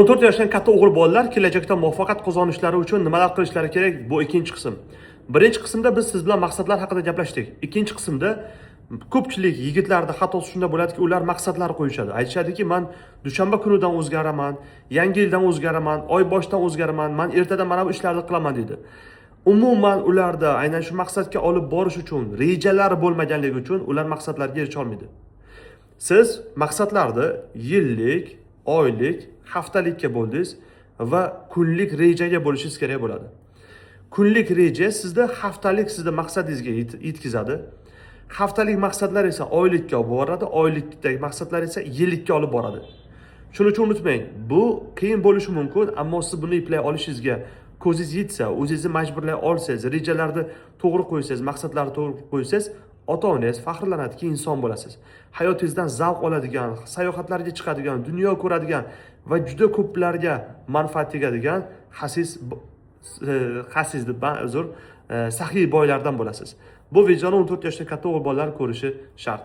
14 yoshdan katta o'g'il bolalar kelajakda muvaffaqiyat qozonishlari uchun nimalar qilishlari kerak? Bu ikkinchi qism. Birinchi qismda biz siz bilan maqsadlar haqida gaplashdik. Ikkinchi qismda ko'pchilik yigitlarda xatosi shunda bo'ladiki, ular maqsadlar qo'yishadi. Aytishadiki, men dushanba kunidan o'zgaraman, yangi yildan o'zgaraman, oy boshidan o'zgaraman, men ertadan mana bu ishlarni qilaman deydi. Umuman ularda aynan shu maqsadga olib borish uchun rejalari bo'lmaganligi uchun ular maqsadlarga erisha olmaydi. Siz maqsadlarni yillik, oylik, haftalikka bo'ldingiz va kunlik rejaga bo'lishingiz kerak bo'ladi. Kunlik reja sizda haftalik sizda maqsadingizga yetkazadi. Haftalik maqsadlar esa oylikka olib boradi, oylikdagi maqsadlar esa yillikka olib boradi. Shuning uchun unutmang, bu qiyin bo'lishi mumkin, ammo siz buni eplay olishingizga ko'zingiz yetsa, o'zingizni majburlay olsangiz, rejalarni to'g'ri qo'ysangiz, maqsadlarni to'g'ri qo'ysangiz, ota-onangiz faxrlanadigan inson bo'lasiz. Hayotingizdan zavq oladigan, sayohatlarga chiqadigan, dunyo ko'radigan va juda ko'plarga manfaat tegadigan saxiy boylardan bo'lasiz. Bu videoni 14 yoshdan katta o'g'il bolalar ko'rishi shart.